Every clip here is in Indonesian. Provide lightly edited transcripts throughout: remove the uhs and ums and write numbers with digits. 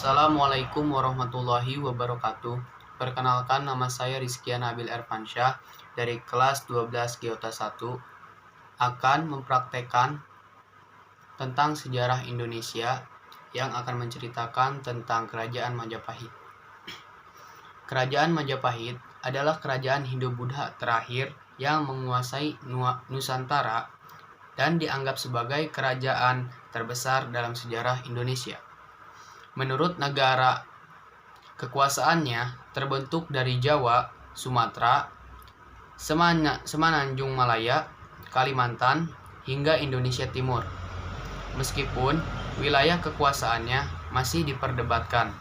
Assalamualaikum warahmatullahi wabarakatuh. Perkenalkan, nama saya Rizky Nabil Erfansyah dari kelas 12 Geota 1 akan mempraktekkan tentang sejarah Indonesia yang akan menceritakan tentang Kerajaan Majapahit. Kerajaan Majapahit adalah kerajaan Hindu-Buddha terakhir yang menguasai Nusantara dan dianggap sebagai kerajaan terbesar dalam sejarah Indonesia. Menurut negara, kekuasaannya terbentuk dari Jawa, Sumatera, Semenanjung Malaya, Kalimantan, hingga Indonesia Timur. Meskipun wilayah kekuasaannya masih diperdebatkan.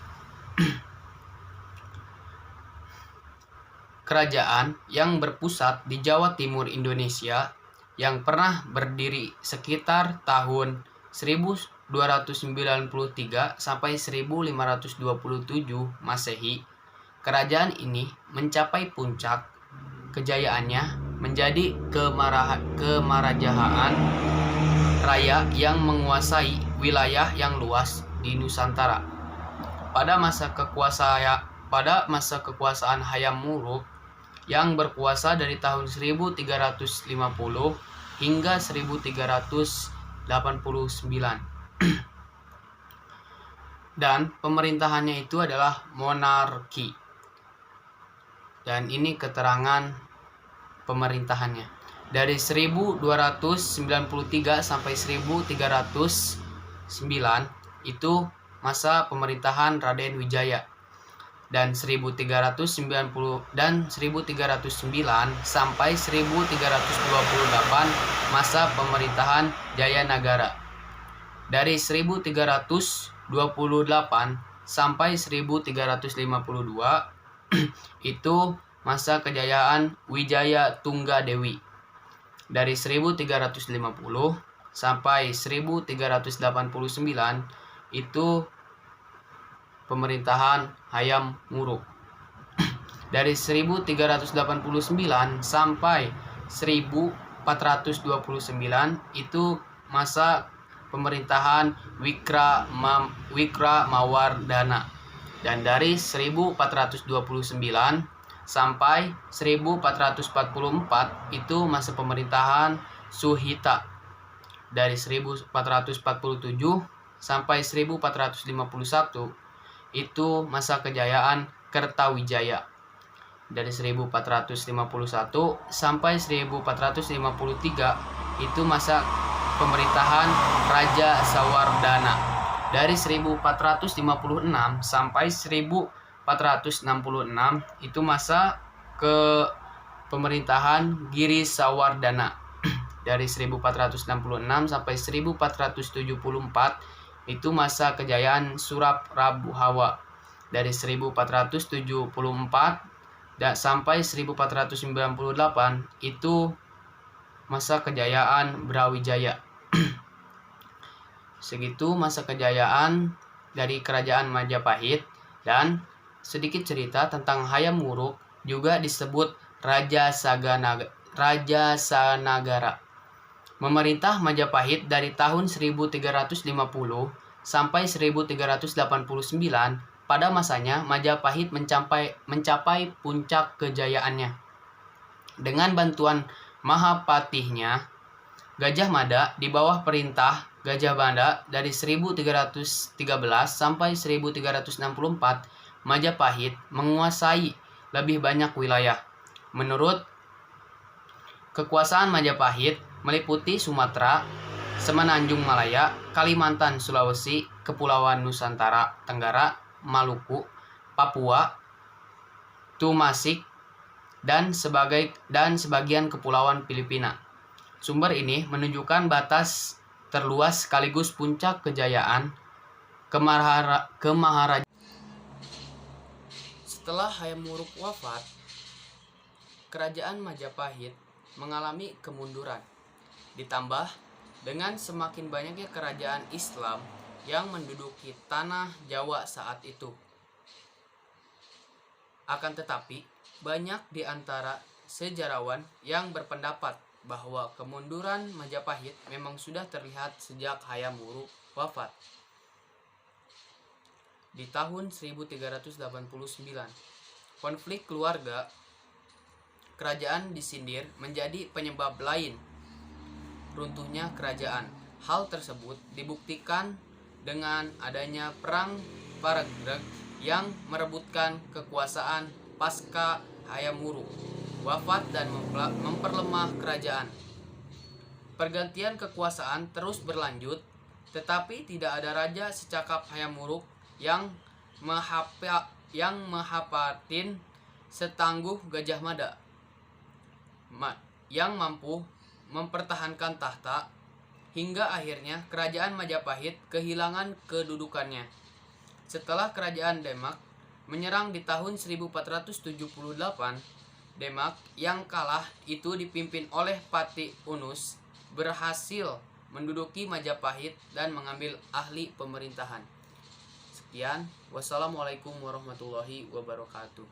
Kerajaan yang berpusat di Jawa Timur Indonesia yang pernah berdiri sekitar tahun 1293 sampai 1527 Masehi. Kerajaan ini mencapai puncak kejayaannya menjadi kemarajahan raya yang menguasai wilayah yang luas di Nusantara. Pada masa kekuasaan Hayam Wuruk yang berkuasa dari tahun 1350 hingga 1389. Dan pemerintahannya itu adalah monarki. Dan ini keterangan pemerintahannya. Dari 1293 sampai 1309 itu masa pemerintahan Raden Wijaya. Dan 1309 sampai 1328 masa pemerintahan Jayanagara. Dari 1328 sampai 1352 itu masa kejayaan Wijaya Tunggadewi. Dari 1350 sampai 1389 itu pemerintahan Hayam Wuruk. Dari 1389 sampai 1429 itu masa pemerintahan Wikramawardhana. Dan dari 1429 sampai 1444 itu masa pemerintahan Suhita. Dari 1447 sampai 1451 itu masa kejayaan Kertawijaya. Dari 1451 sampai 1453 itu masa pemerintahan Raja Sawardana. Dari 1456 sampai 1466 itu masa pemerintahan Giri Sawardana. Dari 1466 sampai 1474 itu masa kejayaan Suraprabhawa. Dari 1474 sampai 1498 itu masa kejayaan Brawijaya. Segitu masa kejayaan dari Kerajaan Majapahit. Dan sedikit cerita tentang Hayam Wuruk, juga disebut Raja Sanagara. Memerintah Majapahit dari tahun 1350 sampai 1389. Pada masanya Majapahit mencapai puncak kejayaannya. Dengan bantuan Mahapatihnya Gajah Mada di bawah perintah Gajah Mada dari 1313 sampai 1364, Majapahit menguasai lebih banyak wilayah. Menurut kekuasaan Majapahit meliputi Sumatera, Semenanjung Malaya, Kalimantan, Sulawesi, Kepulauan Nusantara Tenggara, Maluku, Papua, Tumasik, dan sebagian kepulauan Filipina. Sumber ini menunjukkan batas terluas sekaligus puncak kejayaan kemaharajahan. Setelah Hayam Wuruk wafat, Kerajaan Majapahit mengalami kemunduran, ditambah dengan semakin banyaknya kerajaan Islam yang menduduki tanah Jawa saat itu. Akan tetapi, banyak di antara sejarawan yang berpendapat bahwa kemunduran Majapahit memang sudah terlihat sejak Hayam Wuruk wafat. di tahun 1389. Konflik keluarga kerajaan disindir menjadi penyebab lain runtuhnya kerajaan. Hal tersebut dibuktikan dengan adanya perang Paragreg yang merebutkan kekuasaan pasca Hayam Wuruk wafat dan memperlemah kerajaan. Pergantian kekuasaan terus berlanjut, tetapi tidak ada raja secakap Hayam Wuruk yang mahapatin setangguh Gajah Mada yang mampu mempertahankan tahta hingga akhirnya kerajaan Majapahit kehilangan kedudukannya. Setelah kerajaan Demak menyerang di tahun 1478, Demak yang kalah itu dipimpin oleh Pati Unus berhasil menduduki Majapahit dan mengambil ahli pemerintahan. Sekian, wassalamualaikum warahmatullahi wabarakatuh.